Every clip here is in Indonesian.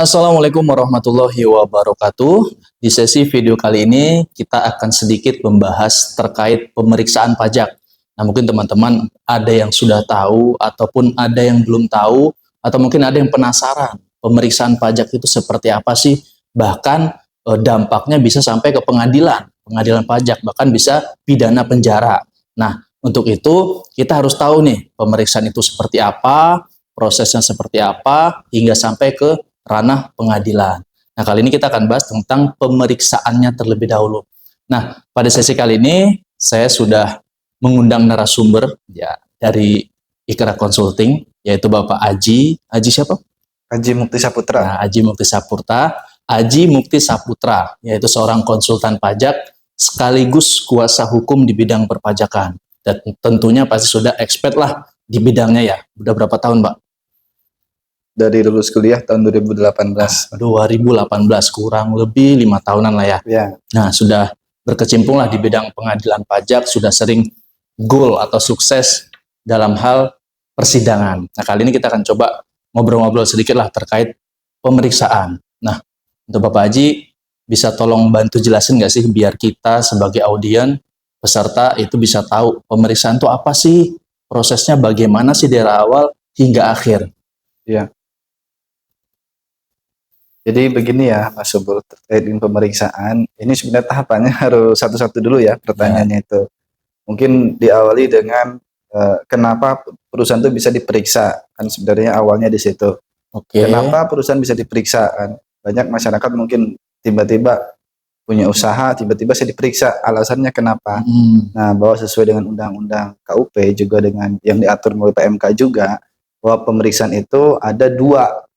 Assalamualaikum warahmatullahi wabarakatuh. Di sesi video kali ini kita akan sedikit membahas terkait pemeriksaan pajak. Nah, mungkin teman-teman ada yang sudah tahu ataupun ada yang belum tahu atau mungkin ada yang penasaran pemeriksaan pajak itu seperti apa sih? Bahkan dampaknya bisa sampai ke pengadilan pajak, bahkan bisa pidana penjara. Nah, untuk itu kita harus tahu nih pemeriksaan itu seperti apa, prosesnya seperti apa hingga sampai ke ranah pengadilan. Nah, kali ini kita akan bahas tentang pemeriksaannya terlebih dahulu. Nah, pada sesi kali ini saya sudah mengundang narasumber ya dari Ikra Consulting, yaitu Bapak Aji. Aji siapa? Aji Mukti Saputra. Nah, Aji Mukti Saputra. Aji Mukti Saputra, yaitu seorang konsultan pajak sekaligus kuasa hukum di bidang perpajakan. Dan tentunya pasti sudah expert lah di bidangnya ya. Udah berapa tahun, Pak? Dari lulus kuliah tahun 2018. 2018, kurang lebih 5 tahunan lah ya. Ya. Nah, sudah berkecimpung lah di bidang pengadilan pajak, sudah sering goal atau sukses dalam hal persidangan. Nah, kali ini kita akan coba ngobrol-ngobrol sedikit lah terkait pemeriksaan. Nah, untuk Bapak Haji, bisa tolong bantu jelasin nggak sih biar kita sebagai audien, peserta itu bisa tahu pemeriksaan itu apa sih, prosesnya bagaimana sih dari awal hingga akhir. Ya. Jadi begini ya Mas Subur, terkait dengan pemeriksaan, ini sebenarnya tahapannya harus satu-satu dulu ya pertanyaannya itu. Mungkin diawali dengan kenapa perusahaan itu bisa diperiksa, kan sebenarnya awalnya di situ. Kenapa perusahaan bisa diperiksa? Kan banyak masyarakat mungkin tiba-tiba punya usaha, tiba-tiba saya diperiksa, alasannya kenapa? Nah, bahwa sesuai dengan undang-undang KUP juga dengan yang diatur melalui PMK juga, bahwa pemeriksaan itu ada dua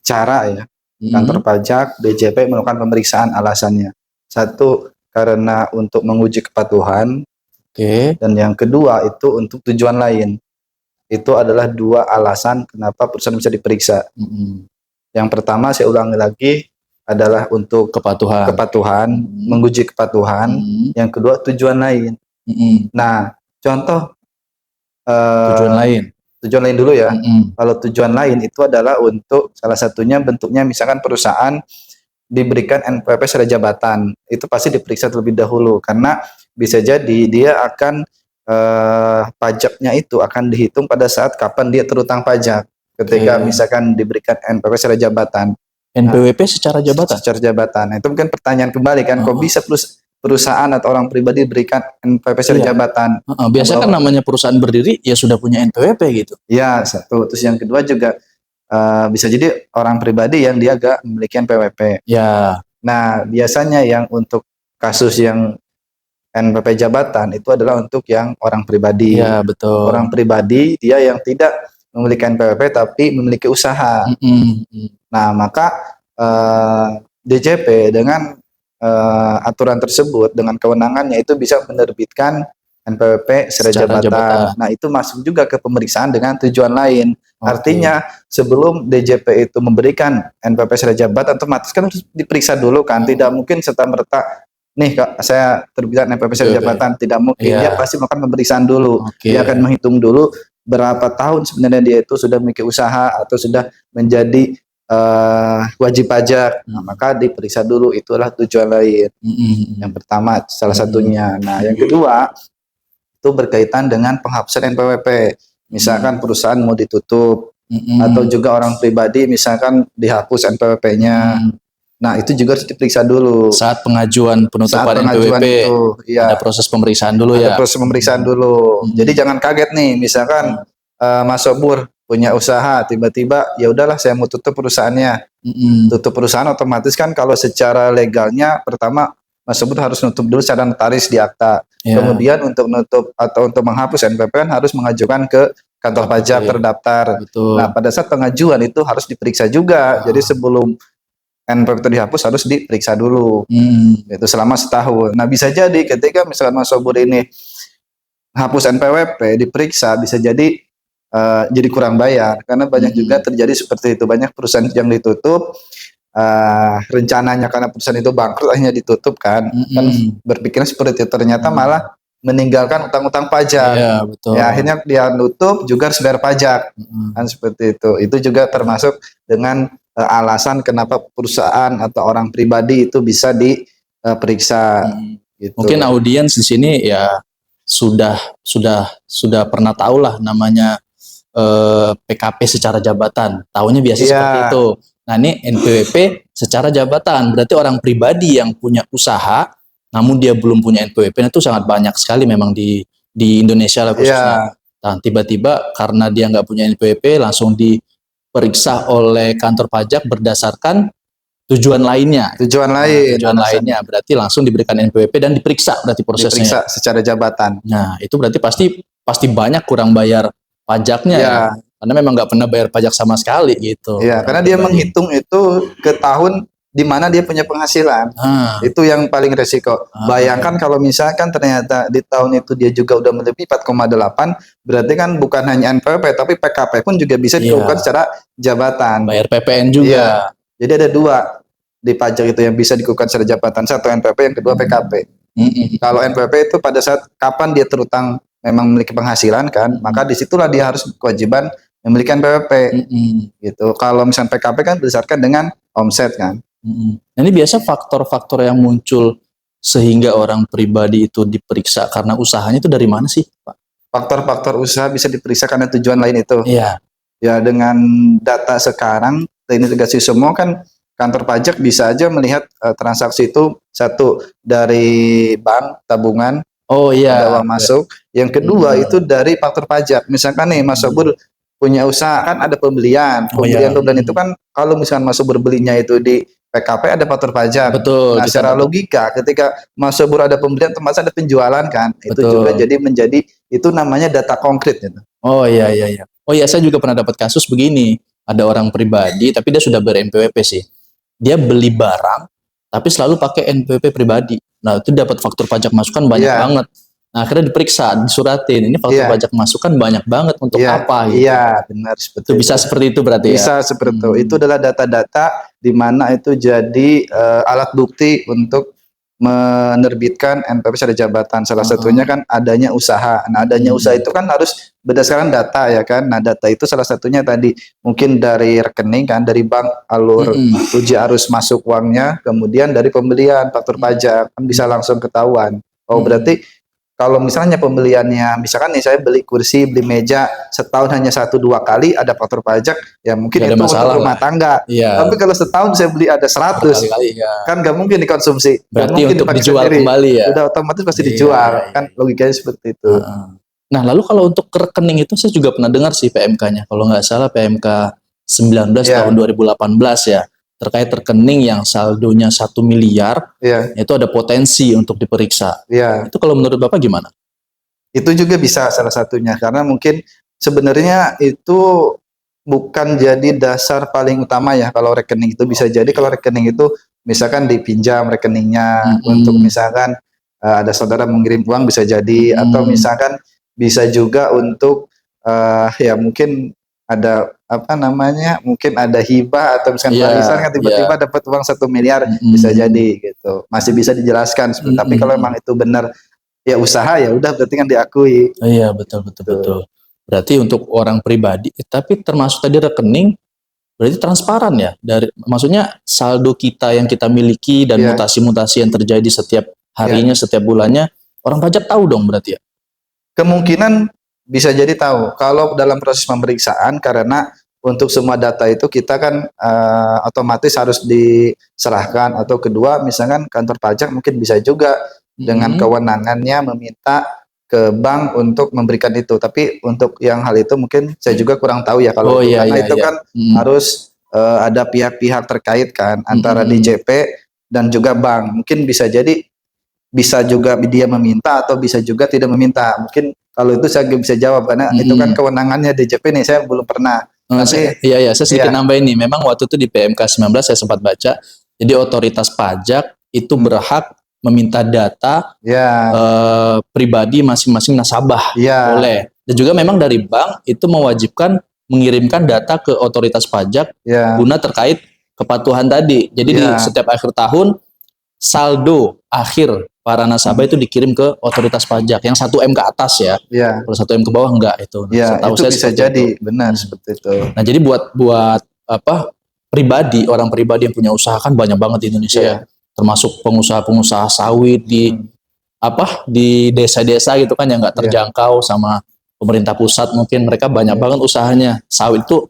cara ya. Kantor pajak, DJP melakukan pemeriksaan, alasannya satu karena untuk menguji kepatuhan, dan yang kedua itu untuk tujuan lain. Itu adalah dua alasan kenapa perusahaan bisa diperiksa. Yang pertama saya ulangi lagi adalah untuk kepatuhan, menguji kepatuhan. Yang kedua tujuan lain. Nah, contoh tujuan lain dulu ya. Kalau tujuan lain itu adalah untuk salah satunya bentuknya misalkan perusahaan diberikan NPWP secara jabatan, itu pasti diperiksa terlebih dahulu karena bisa jadi dia akan pajaknya itu akan dihitung pada saat kapan dia terutang pajak. Ketika misalkan diberikan NPWP secara jabatan. NPWP secara jabatan? Secara jabatan. Nah, itu mungkin pertanyaan kembali kan, kok bisa perusahaan atau orang pribadi berikan NPWP secara jabatan? Biasanya kan namanya perusahaan berdiri ya sudah punya NPWP gitu. Ya, satu. Terus yang kedua juga bisa jadi orang pribadi yang dia gak memiliki NPWP. Ya. Nah, biasanya yang untuk kasus yang NPWP jabatan itu adalah untuk yang orang pribadi. Ya, betul. Orang pribadi dia yang tidak memiliki NPWP tapi memiliki usaha. Nah, maka DJP dengan aturan tersebut dengan kewenangannya itu bisa menerbitkan NPWP secara jabatan. Nah, itu masuk juga ke pemeriksaan dengan tujuan lain. Artinya sebelum DJP itu memberikan NPWP secara jabatan, otomatis kan harus diperiksa dulu kan. Tidak mungkin serta-merta nih Kak, saya terbitkan NPWP secara jabatan, tidak mungkin. Dia pasti melakukan pemeriksaan dulu. Dia akan menghitung dulu berapa tahun sebenarnya dia itu sudah memiliki usaha atau sudah menjadi wajib pajak. Nah, maka diperiksa dulu, itulah tujuan lain. Yang pertama salah satunya. Nah, yang kedua itu berkaitan dengan penghapusan NPWP. Misalkan perusahaan mau ditutup atau juga orang pribadi misalkan dihapus NPWP-nya. Nah, itu juga harus diperiksa dulu. Saat pengajuan penutupan NPWP itu, ada proses pemeriksaan dulu ya. Ada proses pemeriksaan dulu. Jadi jangan kaget nih, misalkan Mas Sobur punya usaha, tiba-tiba ya udahlah saya mau tutup perusahaannya. Tutup perusahaan otomatis kan kalau secara legalnya pertama Mas Sobur harus nutup dulu secara notaris di akta. Kemudian untuk nutup atau untuk menghapus NPWP kan harus mengajukan ke kantor pajak terdaftar. Nah, pada saat pengajuan itu harus diperiksa juga. Jadi sebelum NPWP itu dihapus harus diperiksa dulu. Itu selama setahun. Nah, bisa jadi ketika misalkan Mas Sobur ini hapus NPWP diperiksa, bisa jadi kurang bayar karena banyak juga terjadi seperti itu. Banyak perusahaan yang ditutup rencananya karena perusahaan itu bangkrut akhirnya ditutup kan. Kan berpikirnya seperti itu, ternyata malah meninggalkan utang-utang pajak. Iya, betul. Ya akhirnya dia nutup juga harus bayar pajak. Kan seperti itu. Itu juga termasuk dengan alasan kenapa perusahaan atau orang pribadi itu bisa diperiksa. Gitu. Mungkin audiens di sini ya sudah pernah tahu lah namanya PKP secara jabatan. Tahunya biasa seperti itu. Nah, ini NPWP secara jabatan. Berarti orang pribadi yang punya usaha namun dia belum punya NPWP, itu sangat banyak sekali memang di Indonesia lah khususnya. Nah, tiba-tiba karena dia nggak punya NPWP langsung diperiksa oleh kantor pajak berdasarkan tujuan lainnya. Tujuan lainnya berarti langsung diberikan NPWP dan diperiksa berarti prosesnya. Diperiksa secara jabatan. Nah, itu berarti pasti banyak kurang bayar pajaknya ya. Karena memang nggak pernah bayar pajak sama sekali gitu. Iya, karena dia menghitung itu ke tahun di mana dia punya penghasilan. Itu yang paling resiko. Bayangkan kalau misalkan ternyata di tahun itu dia juga udah melebihi 4,8, berarti kan bukan hanya NPWP tapi PKP pun juga bisa dilakukan secara jabatan. Bayar PPN juga. Iya. Jadi ada dua di pajak itu yang bisa dilakukan secara jabatan. Satu NPWP, yang kedua PKP. Kalau NPWP itu pada saat kapan dia terutang memang memiliki penghasilan kan, maka disitulah dia harus kewajiban memiliki NPWP. Gitu. Kalau misalnya PKP kan berdasarkan dengan omset kan. Nah, ini biasa faktor-faktor yang muncul sehingga orang pribadi itu diperiksa karena usahanya itu dari mana sih, Pak? Faktor-faktor usaha bisa diperiksa karena tujuan lain itu. Iya. Ya dengan data sekarang, integrasi semua kan kantor pajak bisa aja melihat transaksi itu satu dari bank tabungan, ada uang masuk. Yang kedua itu dari faktor pajak. Misalkan nih Mas Sobur punya usaha kan ada pembelian itu kan kalau misalkan Mas Sobur belinya itu di PKP ada faktor pajak. Betul. Nah, secara logika ketika Mas Sobur ada pembelian otomatis ada penjualan kan. Itu juga jadi menjadi itu namanya data konkret gitu. Oh iya. Oh iya, saya juga pernah dapat kasus begini. Ada orang pribadi tapi dia sudah ber-NPWP sih. Dia beli barang tapi selalu pakai NPWP pribadi. Nah, itu dapat faktur pajak masukan banyak banget. Nah, akhirnya diperiksa, disuratin. Ini faktur pajak masukan banyak banget untuk apa gitu. Iya, benar seperti itu. Bisa seperti itu berarti bisa seperti itu. Itu adalah data-data di mana itu jadi alat bukti untuk menerbitkan NPWP secara jabatan. Salah satunya kan adanya usaha. Nah, adanya usaha itu kan harus berdasarkan data ya kan. Nah, data itu salah satunya tadi mungkin dari rekening kan, dari bank alur uji arus masuk uangnya, kemudian dari pembelian faktur pajak kan bisa langsung ketahuan. Oh, berarti kalau misalnya pembeliannya, misalkan nih saya beli kursi, beli meja setahun hanya 1-2 kali ada faktur pajak, ya mungkin itu untuk rumah tangga. Tapi kalau setahun saya beli ada 100, kan nggak mungkin dikonsumsi. Berarti mungkin untuk dijual sendiri. Kembali ya. Udah otomatis pasti dijual, kan logikanya seperti itu. Nah, lalu kalau untuk rekening itu saya juga pernah dengar sih PMK-nya. Kalau nggak salah PMK 19 tahun 2018 ya. Terkait rekening yang saldonya 1 miliar, itu ada potensi untuk diperiksa. Itu kalau menurut Bapak gimana? Itu juga bisa salah satunya, karena mungkin sebenarnya itu bukan jadi dasar paling utama ya kalau rekening itu. Bisa jadi kalau rekening itu misalkan dipinjam rekeningnya untuk misalkan ada saudara mengirim uang bisa jadi, atau misalkan bisa juga untuk ya mungkin ada apa namanya, mungkin ada hibah atau misalkan warisan kan tiba-tiba dapat uang 1 miliar bisa jadi gitu, masih bisa dijelaskan. Tapi kalau memang itu benar ya usaha, ya udah berarti kan diakui. Iya, betul. Berarti untuk orang pribadi, tapi termasuk tadi rekening berarti transparan ya, dari maksudnya saldo kita yang kita miliki dan mutasi-mutasi yang terjadi setiap harinya, setiap bulannya, orang pajak tahu dong berarti ya. Kemungkinan bisa jadi tahu kalau dalam proses pemeriksaan, karena untuk semua data itu kita kan otomatis harus diserahkan, atau kedua misalkan kantor pajak mungkin bisa juga dengan kewenangannya meminta ke bank untuk memberikan itu. Tapi untuk yang hal itu mungkin saya juga kurang tahu ya kalau karena itu kan harus ada pihak-pihak terkait kan, antara DJP dan juga bank. Mungkin bisa jadi bisa juga dia meminta atau bisa juga tidak meminta. Mungkin kalau itu saya bisa jawab karena itu kan kewenangannya DJP nih, saya belum pernah. Saya sedikit nambahin nih. Memang waktu itu di PMK 19 saya sempat baca. Jadi otoritas pajak itu berhak meminta data pribadi masing-masing nasabah. Boleh. Dan juga memang dari bank itu mewajibkan mengirimkan data ke otoritas pajak guna terkait kepatuhan tadi. Jadi di setiap akhir tahun saldo akhir para nasabah itu dikirim ke otoritas pajak yang 1 M ke atas ya. Ya, Kalau 1 M ke bawah enggak itu. ya Setahu itu saya bisa seperti jadi itu. benar seperti itu. Nah, jadi buat apa pribadi, orang pribadi yang punya usaha kan banyak banget di Indonesia ya. Iya. Termasuk pengusaha-pengusaha sawit di di desa-desa gitu kan yang nggak Iya. terjangkau sama pemerintah pusat, mungkin mereka banyak banget usahanya. Sawit itu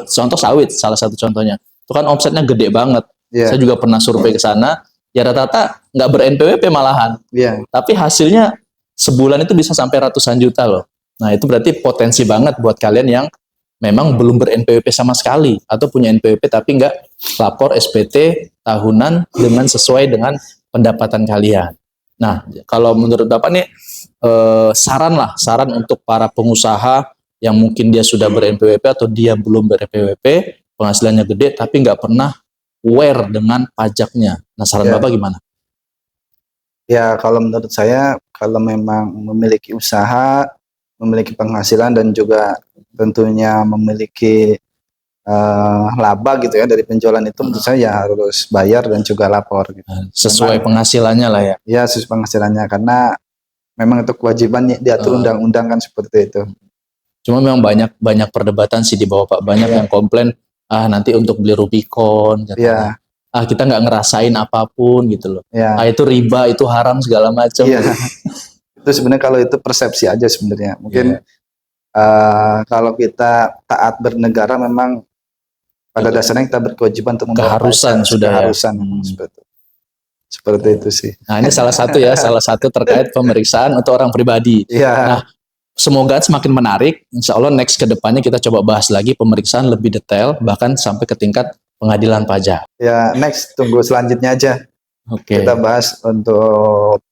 contoh sawit salah satu contohnya. Itu kan omsetnya gede banget. Iya. Saya juga pernah survei ke sana, ya rata-rata nggak ber-NPWP malahan. Iya. Tapi hasilnya sebulan itu bisa sampai ratusan juta loh. Nah, itu berarti potensi banget buat kalian yang memang belum ber-NPWP sama sekali atau punya NPWP tapi nggak lapor SPT tahunan dengan sesuai dengan pendapatan kalian. Nah, kalau menurut Bapak nih saran untuk para pengusaha yang mungkin dia sudah ber-NPWP atau dia belum ber-NPWP, penghasilannya gede tapi nggak pernah aware dengan pajaknya. Nah, saran Ya. Bapak gimana? Ya, kalau menurut saya, kalau memang memiliki usaha, memiliki penghasilan dan juga tentunya memiliki laba gitu ya dari penjualan itu, menurut saya ya harus bayar dan juga lapor gitu. Sesuai Memang, penghasilannya lah ya. ya sesuai penghasilannya, karena memang itu kewajiban diatur undang-undang kan seperti itu. Cuma memang banyak perdebatan sih di bawah Pak. Banyak yang komplain, nanti untuk beli Rubicon, katanya. Kita nggak ngerasain apapun gitu loh. Ya. Itu riba, itu haram segala macam. Iya. Itu sebenarnya kalau itu persepsi aja sebenarnya. Mungkin kalau kita taat bernegara memang pada dasarnya kita berkewajiban untuk membayar keharusan pajak, sudah keharusan seperti itu sih. Nah, ini salah satu terkait pemeriksaan untuk orang pribadi. Iya. Nah, semoga semakin menarik. Insya Allah next ke depannya kita coba bahas lagi pemeriksaan lebih detail, bahkan sampai ke tingkat pengadilan pajak. Ya, next tunggu selanjutnya aja. Oke. Kita bahas untuk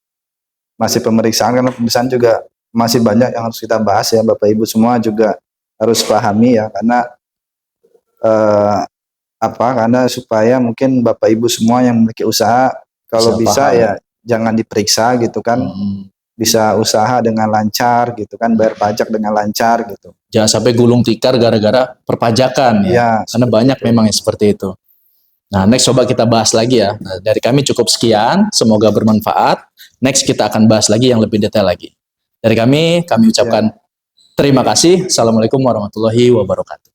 masih pemeriksaan, karena pemeriksaan juga masih banyak yang harus kita bahas ya, Bapak Ibu semua juga harus pahami ya, karena karena supaya mungkin Bapak Ibu semua yang memiliki usaha kalau bisa ya jangan diperiksa gitu kan. Bisa usaha dengan lancar gitu kan, bayar pajak dengan lancar gitu. Jangan sampai gulung tikar gara-gara perpajakan ya. Karena banyak memang yang seperti itu. Nah, next coba kita bahas lagi ya. Nah, dari kami cukup sekian, semoga bermanfaat. Next kita akan bahas lagi yang lebih detail lagi. Dari kami ucapkan terima kasih. Assalamualaikum warahmatullahi wabarakatuh.